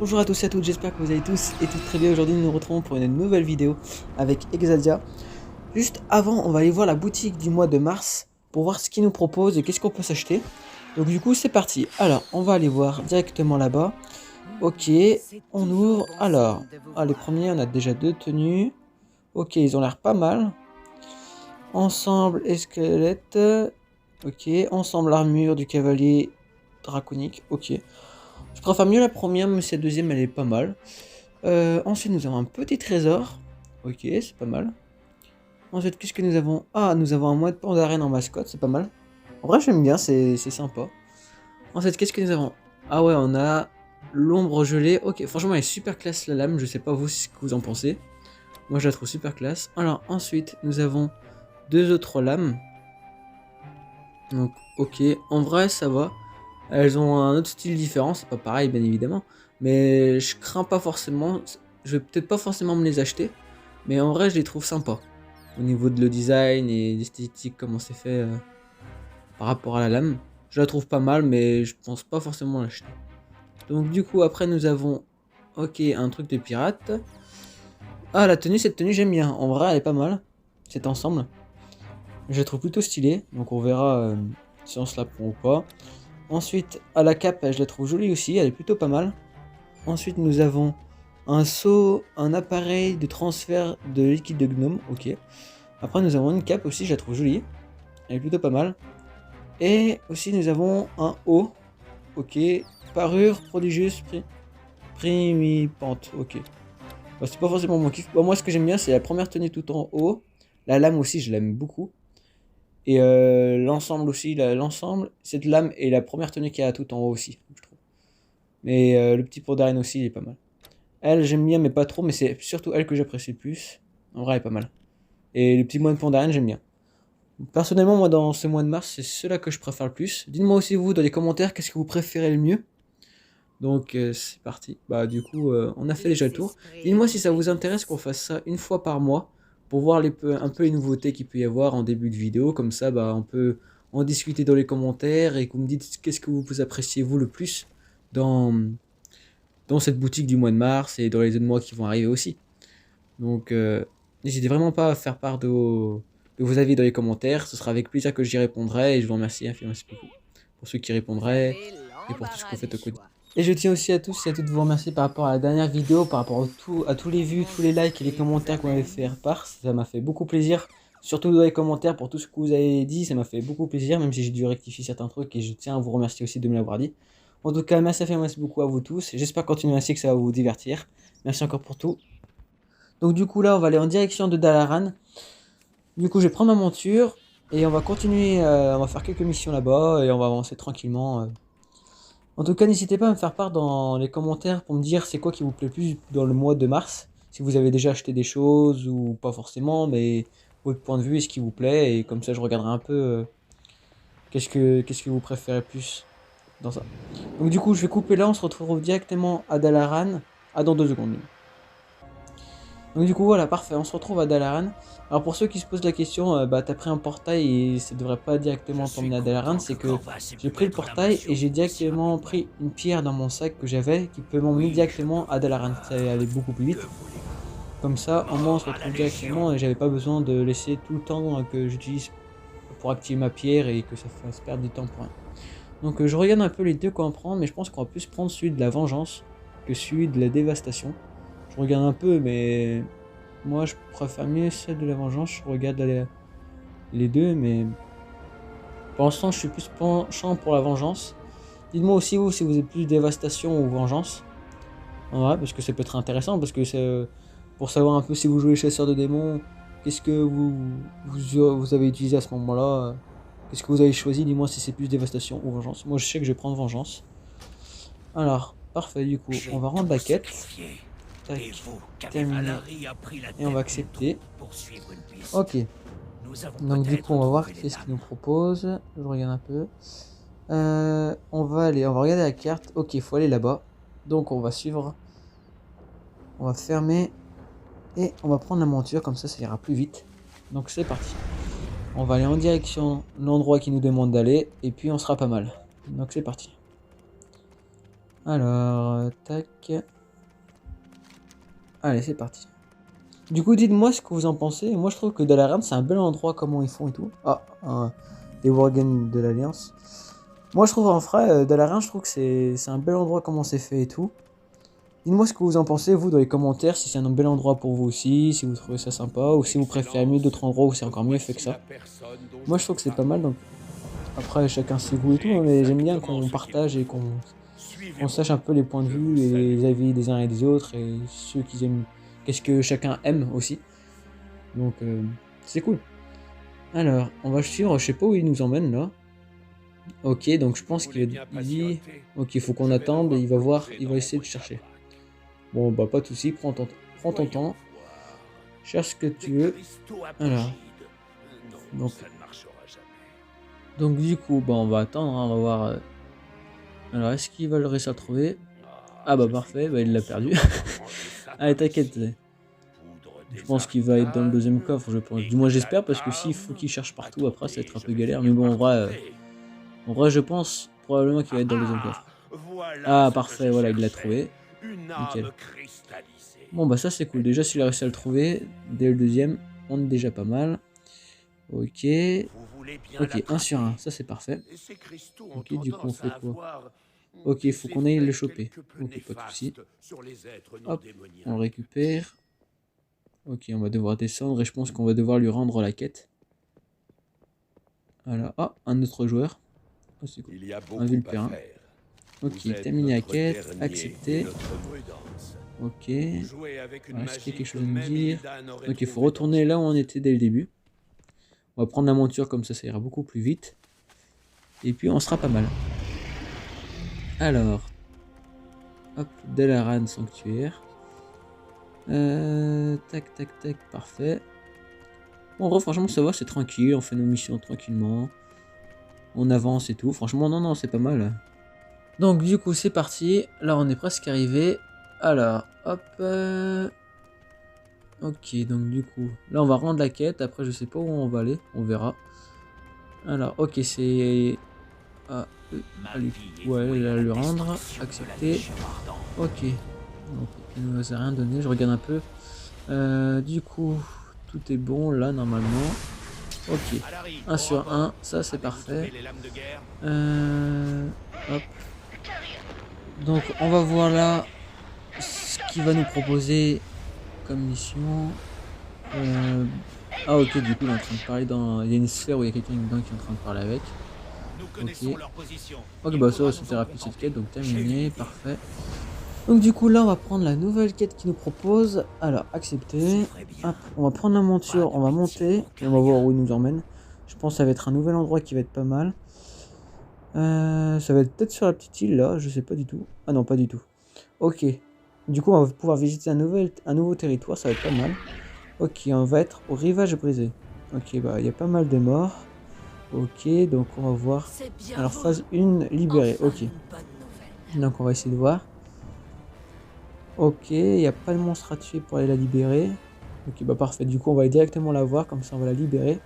Bonjour à tous et à toutes, j'espère que vous allez tous et toutes très bien. Aujourd'hui nous nous retrouvons pour une nouvelle vidéo avec Exadia. Juste avant, on va aller voir la boutique du mois de mars pour voir ce qu'ils nous proposent et qu'est-ce qu'on peut s'acheter. Donc du coup c'est parti. Alors on va aller voir directement là-bas. Ok, on ouvre. Alors, les premiers, on a déjà deux tenues. Ok, ils ont l'air pas mal. Ensemble et squelette. Ok, ensemble armure du cavalier draconique. Ok. Je préfère mieux la première, mais cette deuxième elle est pas mal. Ensuite nous avons un petit trésor. Ok, c'est pas mal. Ensuite qu'est-ce que nous avons? Ah, nous avons un mois de pandarène en mascotte, c'est pas mal. En vrai j'aime bien, c'est sympa. Ensuite qu'est-ce que nous avons? Ah ouais, on a l'ombre gelée. Ok, franchement elle est super classe la lame, je sais pas vous ce que vous en pensez. Moi je la trouve super classe. Alors ensuite nous avons deux autres lames. Donc ok, en vrai ça va. Elles ont un autre style différent, c'est pas pareil bien évidemment. Mais je crains pas forcément, je vais peut-être pas forcément me les acheter. Mais en vrai je les trouve sympas. Au niveau de le design et l'esthétique, comment c'est fait par rapport à la lame. Je la trouve pas mal mais je pense pas forcément l'acheter. Donc du coup après nous avons, ok, un truc de pirate. Ah la tenue, cette tenue j'aime bien, en vrai elle est pas mal. Cet ensemble. Je la trouve plutôt stylée, donc on verra si on se la prend ou pas. Ensuite, à la cape, je la trouve jolie aussi, elle est plutôt pas mal. Ensuite, nous avons un seau, un appareil de transfert de liquide de gnome, ok. Après, nous avons une cape aussi, je la trouve jolie, elle est plutôt pas mal. Et aussi, nous avons un haut, ok. Parure prodigieuse, primipante, ok. Bah, c'est pas forcément mon kiff. Bah, moi, ce que j'aime bien, c'est la première tenue tout en haut. La lame aussi, je l'aime beaucoup. Et l'ensemble aussi, l'ensemble, cette lame et la première tenue qu'il y a tout en haut aussi, je trouve. Mais le petit pot d'arène aussi, il est pas mal. Elle, j'aime bien, mais pas trop, mais c'est surtout elle que j'apprécie le plus. En vrai, elle est pas mal. Et le petit mois de pont d'arène, j'aime bien. Personnellement, moi, dans ce mois de mars, c'est ceux-là que je préfère le plus. Dites-moi aussi, vous, dans les commentaires, qu'est-ce que vous préférez le mieux. Donc, c'est parti. Bah, du coup, on a fait déjà le tour. Dites-moi si ça vous intéresse qu'on fasse ça une fois par mois pour voir un peu les nouveautés qu'il peut y avoir en début de vidéo. Comme ça, bah, on peut en discuter dans les commentaires et que vous me dites qu'est-ce que vous appréciez vous le plus dans, dans cette boutique du mois de mars et dans les autres mois qui vont arriver aussi. Donc, n'hésitez vraiment pas à faire part de vos avis dans les commentaires. Ce sera avec plaisir que j'y répondrai et je vous remercie infiniment beaucoup pour ceux qui répondraient et pour tout ce que vous faites au quotidien. Et je tiens aussi à tous et à toutes vous remercier par rapport à la dernière vidéo, par rapport à tous les vues, tous les likes et les commentaires qu'on avait fait part. Ça m'a fait beaucoup plaisir, surtout dans les commentaires pour tout ce que vous avez dit. Ça m'a fait beaucoup plaisir, même si j'ai dû rectifier certains trucs et je tiens à vous remercier aussi de me l'avoir dit. En tout cas, merci beaucoup à vous tous. J'espère continuer ainsi, que ça va vous divertir. Merci encore pour tout. Donc du coup là, on va aller en direction de Dalaran. Du coup, je vais prendre ma monture et on va continuer, on va faire quelques missions là-bas et on va avancer tranquillement. En tout cas, n'hésitez pas à me faire part dans les commentaires pour me dire c'est quoi qui vous plaît plus dans le mois de mars. Si vous avez déjà acheté des choses ou pas forcément, mais votre point de vue et ce qui vous plaît. Et comme ça, je regarderai un peu qu'est-ce que vous préférez plus dans ça. Donc du coup, je vais couper là, on se retrouve directement à Dalaran. Ah, dans 2 secondes. Donc du coup, voilà, parfait, on se retrouve à Dalaran. Alors pour ceux qui se posent la question, bah t'as pris un portail et ça devrait pas directement t'emmener à Dalaran, c'est que j'ai pris le portail et j'ai directement pris une pierre dans mon sac que j'avais qui peut m'emmener directement à Dalaran. Ça allait aller beaucoup plus vite. Comme ça, au moins on se retrouve directement et j'avais pas besoin de laisser tout le temps que j'utilise pour activer ma pierre et que ça fasse perdre du temps pour rien. Donc je regarde un peu les deux qu'on prend, mais je pense qu'on va plus prendre celui de la vengeance que celui de la dévastation. Je regarde un peu, mais moi je préfère mieux celle de la vengeance. Je regarde les deux, mais pour l'instant je suis plus penchant pour la vengeance. Dites-moi aussi vous si vous êtes plus dévastation ou vengeance. En vrai, parce que ça peut être intéressant, parce que c'est pour savoir un peu si vous jouez chasseur de démons, qu'est-ce que vous avez utilisé à ce moment-là. Qu'est-ce que vous avez choisi? Dis-moi si c'est plus dévastation ou vengeance. Moi je sais que je vais prendre vengeance. Alors, parfait, du coup, on va rendre la quête. Tac, terminé. Et on va accepter. Ok. Donc du coup, on va voir qu'est-ce qu'il nous propose. Je regarde un peu. On va regarder la carte. Ok, il faut aller là-bas. Donc on va suivre. On va fermer. Et on va prendre la monture, comme ça ira plus vite. Donc c'est parti. On va aller en direction de l'endroit qui nous demande d'aller. Et puis on sera pas mal. Donc c'est parti. Alors, tac. Allez, c'est parti. Du coup, dites-moi ce que vous en pensez. Moi, je trouve que Dalaran, c'est un bel endroit, comment ils font et tout. Ah, des Worgen de l'Alliance. Moi, je trouve en vrai, Dalaran, je trouve que c'est un bel endroit, comment c'est fait et tout. Dites-moi ce que vous en pensez, vous, dans les commentaires, si c'est un bel endroit pour vous aussi, si vous trouvez ça sympa, ou si vous préférez mieux d'autres endroits où c'est encore mieux fait que ça. Moi, je trouve que c'est pas mal, donc après, chacun ses goûts et tout, mais j'aime bien qu'on partage et qu'on sache un peu les points de vue et les avis des uns et des autres, et ceux qui aiment, qu'est-ce que chacun aime aussi. Donc, c'est cool. Alors, on va suivre, je sais pas où il nous emmène là. Ok, donc je pense qu'il dit... Ok, il faut qu'on attende et il va voir, il va essayer de chercher. Bon, bah pas de soucis, prends ton temps. Cherche ce que tu veux. Alors. Donc du coup, bah on va attendre, hein, on va voir. Alors, est-ce qu'il va le réussir à trouver? Ah bah parfait, bah il l'a perdu. Allez, t'inquiète. Je pense qu'il va être dans le deuxième coffre, je pense. Du moins j'espère, parce que s'il faut qu'il cherche partout, après ça va être un peu galère. Mais bon, en vrai je pense probablement qu'il va être dans le deuxième coffre. Ah parfait, voilà, il l'a trouvé. Nickel. Bon bah ça c'est cool, déjà s'il a réussi à le trouver, dès le deuxième, on est déjà pas mal. Ok. Ok, 1 sur 1, ça c'est parfait. Ok, du coup on fait quoi? Ok, il faut qu'on aille le choper. Ok, pas de soucis. Hop, on le récupère. Ok, on va devoir descendre et je pense qu'on va devoir lui rendre la quête. Voilà, ah, un autre joueur. Oh, c'est cool. Un Vulpérin. Ok, terminé la quête, accepté. Ok. Voilà, est-ce qu'il y a quelque chose à me dire? Ok, il faut retourner là où on était dès le début. On va prendre la monture comme ça ira beaucoup plus vite. Et puis on sera pas mal. Alors. Hop, Dalaran Sanctuaire. Tac, tac, tac, parfait. Bon, en vrai, franchement, ça va, c'est tranquille. On fait nos missions tranquillement. On avance et tout. Franchement, non, non, c'est pas mal. Donc, du coup, c'est parti. Là, on est presque arrivé. Alors, hop. Ok, donc du coup, là, on va rendre la quête. Après, je sais pas où on va aller. On verra. Alors, ok, c'est... Ah, ouais, là, lui rendre. Accepter. Ok. Donc, il ne nous a rien donné. Je regarde un peu. Du coup, tout est bon là, normalement. Ok. 1 sur 1. Ça, c'est parfait. Hop. Donc, on va voir là ce qu'il va nous proposer comme mission. Ah, ok, du coup, il est en train de parler dans... Il y a une sphère où il y a quelqu'un dedans qui est en train de parler avec. Ok. Ok, bah ça, c'était rapide cette quête, donc terminé, parfait. Donc du coup là on va prendre la nouvelle quête qu'il nous propose. Alors accepter. Hop, on va prendre la monture, on va monter et on va voir où il nous emmène. Je pense que ça va être un nouvel endroit qui va être pas mal. Ça va être peut-être sur la petite île là, je sais pas du tout. Ah non, pas du tout. Ok. Du coup on va pouvoir visiter un nouveau territoire, ça va être pas mal. Ok, on va être au rivage brisé. Ok, bah il y a pas mal de morts. Ok, donc on va voir. Alors phase 1 libérée, ok. Donc on va essayer de voir. Ok, il n'y a pas de monstre à tuer pour aller la libérer. Ok, bah parfait. Du coup, on va directement la voir, comme ça on va la libérer.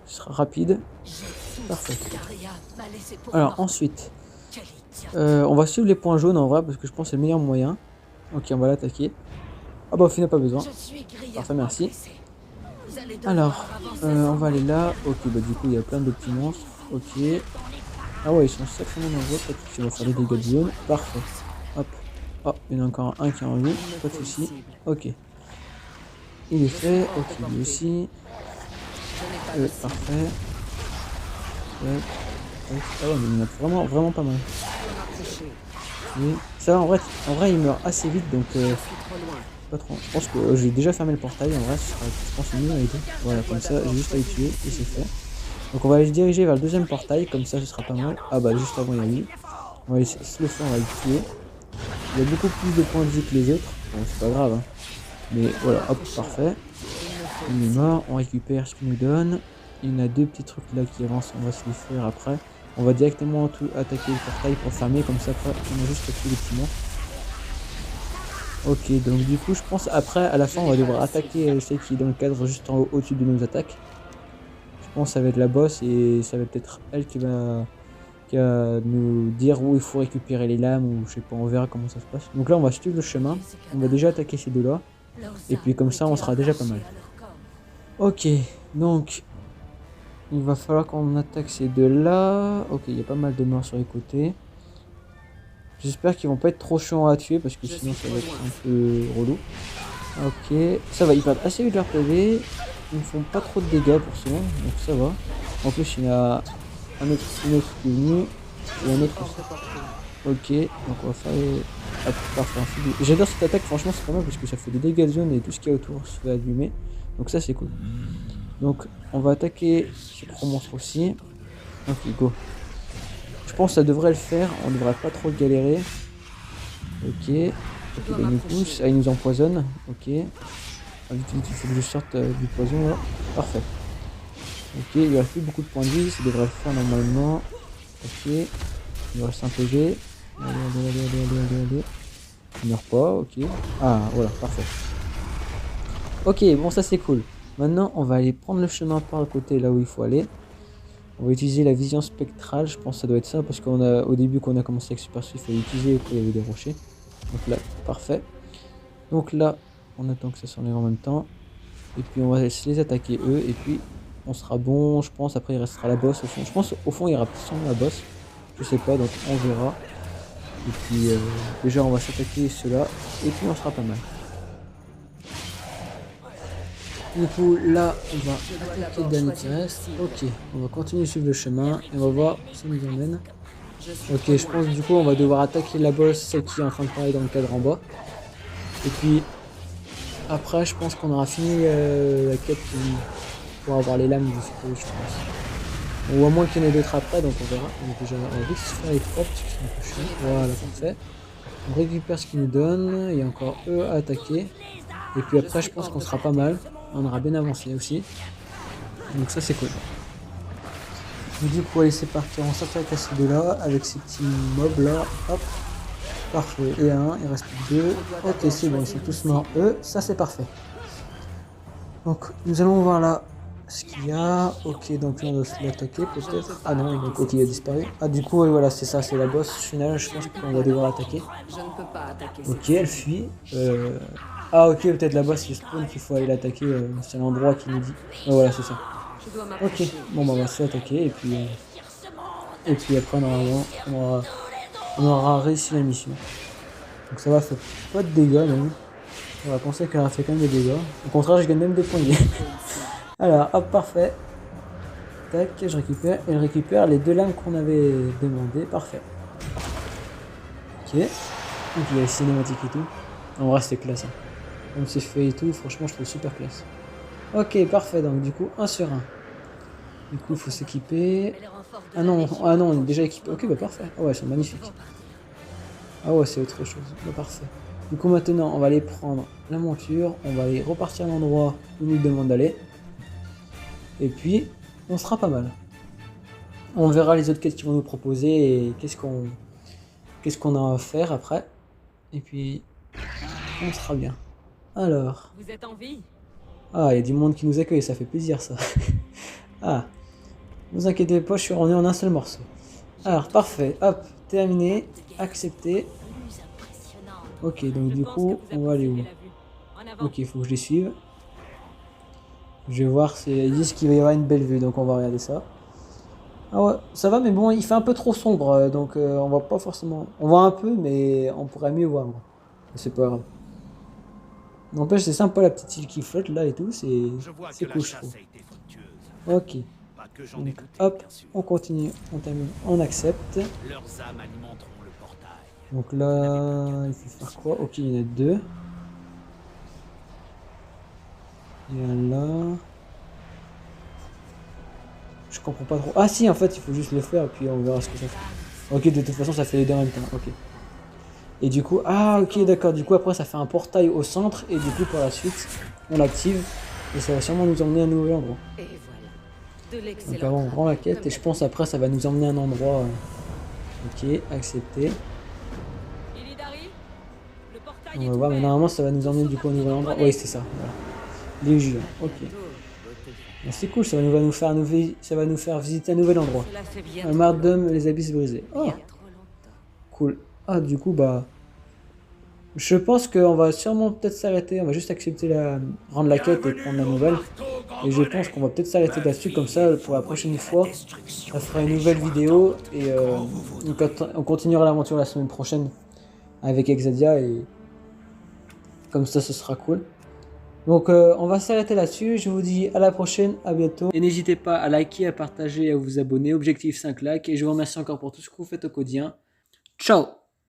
Ce sera rapide. Parfait. Alors ensuite, on va suivre les points jaunes en vrai, parce que je pense que c'est le meilleur moyen. Ok, on va l'attaquer. Ah bah au final pas besoin. Parfait, merci. Alors, on va aller là. Ok, bah du coup il y a plein de petits monstres. Ok. Ah ouais, ils sont sacrément nombreux. Peut-être qu'on va faire des dégâts de zone. Parfait. Hop. Oh, il y en a encore un qui est en vie, pas de soucis. Ok. Il est fait, ok, lui aussi. Parfait. Ouais. Ah ouais, mais il y en a vraiment, vraiment pas mal. Et ça, en vrai, il meurt assez vite, donc pas trop. Je pense que j'ai déjà fermé le portail, en vrai, ce sera, je pense, mieux avec eux. Voilà, comme ça, j'ai juste à les tuer, et c'est fait. Donc on va aller se diriger vers le deuxième portail, comme ça, ce sera pas mal. Ah bah, juste avant, il y a lui. On va aller se le faire, on va le tuer. Il y a beaucoup plus de points de vie que les autres. Bon, c'est pas grave. Hein. Mais voilà, hop, parfait. Il est mort. On récupère ce qu'il nous donne. Il y en a deux petits trucs là qui avancent. On va se les faire après. On va directement attaquer le portail pour fermer. Comme ça, après, on a juste à tuer les petits monstres. Ok, donc du coup, je pense après, à la fin, on va devoir attaquer celle qui est dans le cadre juste en haut, au-dessus de nos attaques. Je pense que ça va être la boss et ça va peut-être elle qui va qu'à nous dire où il faut récupérer les lames ou je sais pas, on verra comment ça se passe. Donc là on va suivre le chemin, on va déjà attaquer ces deux là et puis comme ça on sera déjà pas mal. Ok, donc il va falloir qu'on attaque ces deux là. Ok, il y a pas mal de morts sur les côtés. J'espère qu'ils vont pas être trop chiants à tuer parce que sinon ça va être un peu relou. Ok, ça va, ils perdent assez vite leur PV, ils ne font pas trop de dégâts pour ce moment, donc ça va. En plus il y a une autre qui est venu, et un autre aussi. Ok, donc on va faire les... Hop, parfait. J'adore cette attaque, franchement c'est pas mal parce que ça fait des dégâts de zone et tout ce qu'il y a autour se fait allumer. Donc ça c'est cool. Donc on va attaquer ces gros monstres aussi. Ok, go. Je pense que ça devrait le faire, on devrait pas trop galérer. Ok, ok, bah, il nous pousse, ah, il nous empoisonne. Ok, ah, vite, vite, il faut que je sorte du poison là. Parfait. Ok, il lui reste plus beaucoup de points de vie, ça devrait le faire normalement. Ok, il lui reste un PG. Allez. Il meurt pas, ok. Ah, voilà, parfait. Ok, bon, ça c'est cool. Maintenant, on va aller prendre le chemin par le côté là où il faut aller. On va utiliser la vision spectrale, je pense que ça doit être ça, parce qu'au début, quand on a commencé avec Super Swift, il fallait l'utiliser quand il y avait des rochers. Donc là, parfait. Donc là, on attend que ça s'enlève en même temps. Et puis on va se les attaquer eux, et puis on sera bon, je pense. Après, il restera la boss au fond. Je pense au fond, il y aura sûrement la boss. Je sais pas, donc on verra. Et puis déjà, on va s'attaquer ceux-là, et puis on sera pas mal. Du coup, là, on va attaquer le dernier qui reste. Ok, on va continuer à suivre le chemin et on va voir où ça nous emmène. Ok, je pense du coup, on va devoir attaquer la boss, celle qui est en train de parler dans le cadre en bas. Et puis, après, je pense qu'on aura fini la quête pour avoir les lames du suppose, je pense. Ou à moins qu'il y en ait d'autres après, donc on verra. On va vite se faire les trois parce que c'est un peu chiant. Voilà, parfait. On récupère ce qu'ils nous donnent. Il y a encore eux à attaquer. Et puis après, je pense qu'on sera pas mal. On aura bien avancé aussi. Donc ça, c'est cool. Du coup, allez, c'est parti. On s'attaque à ces deux-là avec ces petits mobs-là. Hop. Parfait. Et un, il reste plus deux. Ok, c'est bon, ils sont tous morts. Eux, ça, c'est parfait. Donc, nous allons voir là ce qu'il y a. Ok, donc là, on doit l'attaquer peut-être. Ah non, donc, ok, il a disparu. Ah, du coup, voilà, c'est ça, c'est la boss finale. Je pense qu'on va devoir l'attaquer. Ok, elle fuit. Ah ok, peut-être la boss il spawn qu'il faut aller l'attaquer, c'est l'endroit qui nous dit. Oh, voilà, c'est ça. Ok, bon bah on va se attaquer et puis après normalement on aura réussi la mission. Donc ça va, fait pas de dégâts même. On va penser qu'elle a fait quand même des dégâts. Au contraire, je gagne même des points de vie. Alors hop, parfait. Tac, je récupère et je récupère les deux lames qu'on avait demandé. Parfait. Ok. Donc il y a les cinématiques et tout. En vrai c'est classe. Hein. Même si je fais et tout, franchement je trouve super classe. Ok, parfait, donc du coup 1 sur 1. Du coup il faut s'équiper. Ah non, on est déjà équipé. Ok, bah parfait. Ah ouais, elles sont magnifiques. Ah ouais, c'est autre chose. Bah parfait. Du coup maintenant on va aller prendre la monture, on va aller repartir à l'endroit où il nous demande d'aller. Et puis on sera pas mal. On verra les autres quêtes qu'ils vont nous proposer et qu'est-ce qu'on a à faire après. Et puis on sera bien. Alors. Vous êtes en vie? Ah, il y a du monde qui nous accueille, ça fait plaisir ça. Ah, ne vous inquiétez pas, je suis revenu en un seul morceau. Alors, parfait, hop, terminé, accepté. Ok, donc du coup, on va aller où? Ok, il faut que je les suive. Je vais voir, ils disent qu'il va y avoir une belle vue, donc on va regarder ça. Ah ouais, ça va, mais bon, il fait un peu trop sombre, donc on voit pas forcément... On voit un peu, mais on pourrait mieux voir. C'est pas grave. N'empêche, c'est sympa la petite île qui flotte là et tout, c'est cool je trouve. Ok, donc hop, on continue, on termine, on accepte. Donc là, il faut faire quoi? Ok, il y en a deux. Il y en a là. Je comprends pas trop. Ah si, en fait, il faut juste le faire et puis on verra ce que ça fait. Ok, de toute façon, ça fait les deux en même temps, ok. Et du coup, ah ok d'accord, du coup après ça fait un portail au centre et du coup par la suite on l'active et ça va sûrement nous emmener à un nouvel endroit. Donc avant on rend la quête et je pense après ça va nous emmener à un endroit. Ok, accepté. On va voir, mais normalement ça va nous emmener du coup à un nouvel endroit. Oui c'est ça, voilà. Légion, ok. C'est cool, ça va nous faire visiter un nouvel endroit. Cela fait bien Un trop Mardum, les abysses brisés. Oh, bien trop longtemps. cool. Ah, du coup, bah... Je pense qu'on va sûrement peut-être s'arrêter. On va juste accepter rendre la quête et prendre la nouvelle. Et je pense qu'on va peut-être s'arrêter là-dessus, comme ça, pour la prochaine fois, ça fera une nouvelle vidéo. Et on continuera l'aventure la semaine prochaine avec Exadia. Et comme ça, ce sera cool. Donc on va s'arrêter là-dessus, je vous dis à la prochaine, à bientôt. Et n'hésitez pas à liker, à partager et à vous abonner, objectif 5 likes. Et je vous remercie encore pour tout ce que vous faites au quotidien. Ciao!